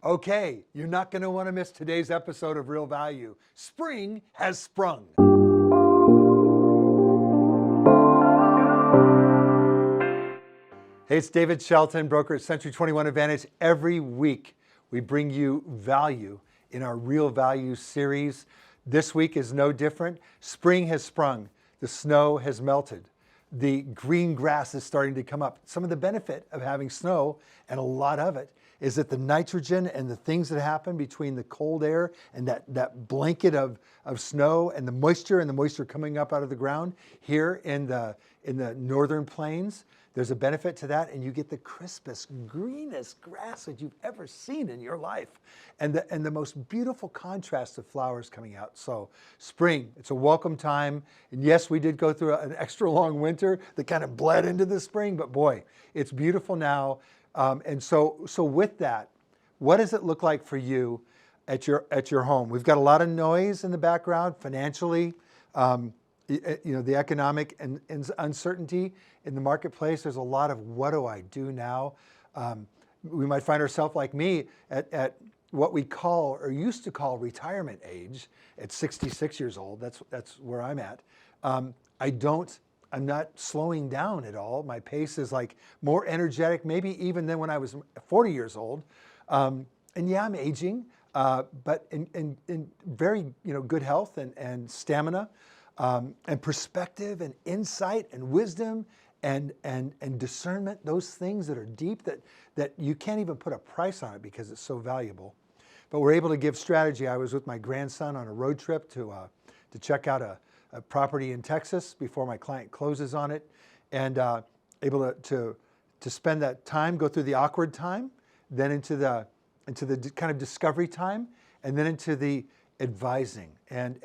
Okay, you're not going to want to miss today's episode of Real Value. Spring has sprung. Hey, it's David Shelton, broker at Century 21 Advantage. Every week, we bring you value in our Real Value series. This week is no different. Spring has sprung. The snow has melted. The green grass is starting to come up. Some of the benefit of having snow, and a lot of it, is that the nitrogen and the things that happen between the cold air and that blanket of snow and the moisture coming up out of the ground here in the northern plains, there's a benefit to that, and you get the crispest, greenest grass that you've ever seen in your life, and the most beautiful contrast of flowers coming out. So spring, it's a welcome time, and yes, we did go through an extra long winter that kind of bled into the spring, but boy, it's beautiful now. And so with that, what does it look like for you at your home? We've got a lot of noise in the background financially. The economic and uncertainty in the marketplace. There's a lot of what do I do now? We might find ourselves like me at what we call or used to call retirement age at 66 years old. That's where I'm at. I'm not slowing down at all. My pace is like more energetic, maybe even than when I was 40 years old. And yeah, I'm aging, but in very good health and stamina. And perspective and insight and wisdom and discernment, those things that are deep that you can't even put a price on it because it's so valuable. But we're able to give strategy. I was with my grandson on a road trip to check out a property in Texas before my client closes on it, and able to spend that time, go through the awkward time, then into the kind of discovery time, and then into the advising. And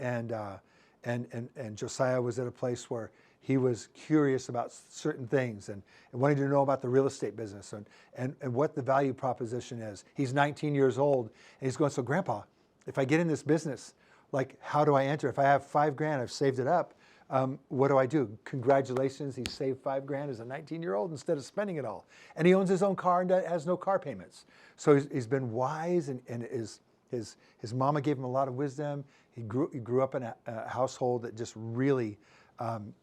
Josiah was at a place where he was curious about certain things and wanted to know about the real estate business and what the value proposition is. He's 19 years old, and he's going, so Grandpa, if I get in this business, like, how do I enter? If I have $5,000, I've saved it up, what do I do? Congratulations, he saved $5,000 as a 19-year-old instead of spending it all. And he owns his own car and has no car payments. So he's been wise, and his mama gave him a lot of wisdom. He grew up in a household that just really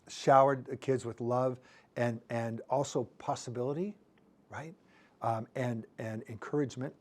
showered the kids with love and also possibility, right? And encouragement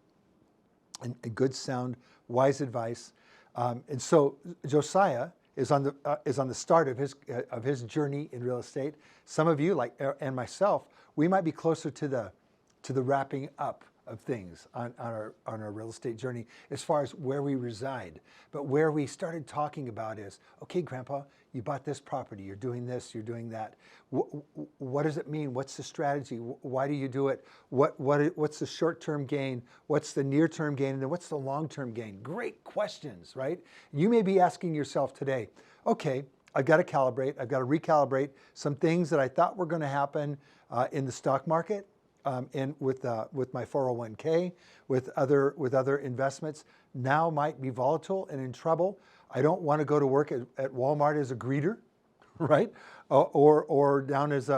and good, sound, wise advice. And so Josiah is on the start of his journey in real estate. Some of you, like and myself, we might be closer to the wrapping up of things on our real estate journey as far as where we reside. But where we started talking about is, okay, Grandpa, you bought this property, you're doing this, you're doing that. What does it mean? What's the strategy? Why do you do it? What's the short-term gain? What's the near-term gain? And then what's the long-term gain? Great questions, right? You may be asking yourself today, okay, I've got to recalibrate some things that I thought were going to happen in the stock market, and with my 401k, with other investments, now might be volatile and in trouble. I don't want to go to work at Walmart as a greeter, right? Or down as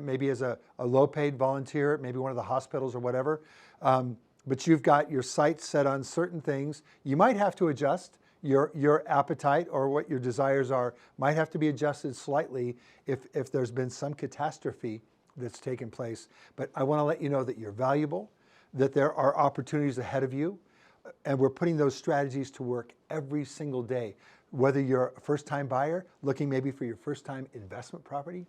maybe as a low-paid volunteer at maybe one of the hospitals or whatever. But you've got your sights set on certain things. You might have to adjust. Your appetite or what your desires are might have to be adjusted slightly if there's been some catastrophe that's taken place. But I want to let you know that you're valuable, that there are opportunities ahead of you, and we're putting those strategies to work every single day. Whether you're a first-time buyer looking maybe for your first-time investment property,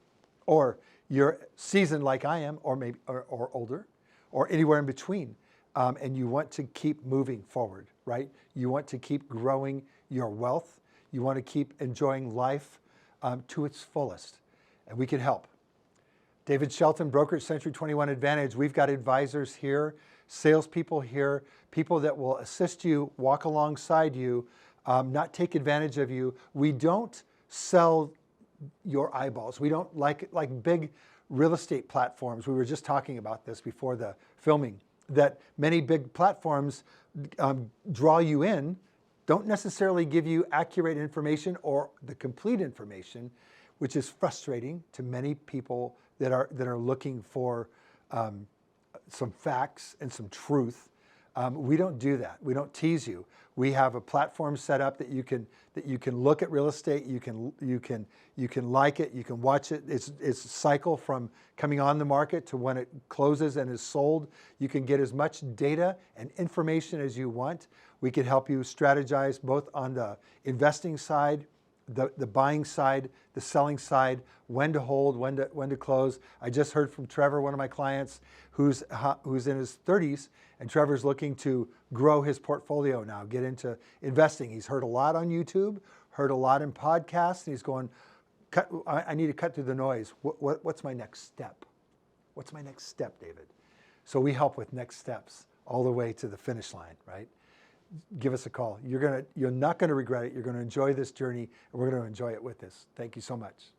or you're seasoned like I am, or maybe or older, or anywhere in between, and you want to keep moving forward, right? You want to keep growing your wealth. You want to keep enjoying life to its fullest, and we can help. David Shelton, broker at Century 21 Advantage. We've got advisors here, salespeople here, people that will assist you, walk alongside you, not take advantage of you. We don't sell your eyeballs. We don't like big real estate platforms. We were just talking about this before the filming, that many big platforms draw you in, don't necessarily give you accurate information or the complete information, which is frustrating to many people that are looking for some facts and some truth. We don't do that. We don't tease you. We have a platform set up that you can look at real estate. You can like it. You can watch it. It's a cycle from coming on the market to when it closes and is sold. You can get as much data and information as you want. We can help you strategize both on the investing side, the buying side, the selling side, when to hold, when to close. I just heard from Trevor, one of my clients, who's in his 30s, and Trevor's looking to grow his portfolio now, get into investing. He's heard a lot on YouTube, heard a lot in podcasts, and he's going, I need to cut through the noise. What's my next step? What's my next step, David? So we help with next steps all the way to the finish line, right? Give us a call. You're not going to regret it. You're going to enjoy this journey, and we're going to enjoy it with us. Thank you so much.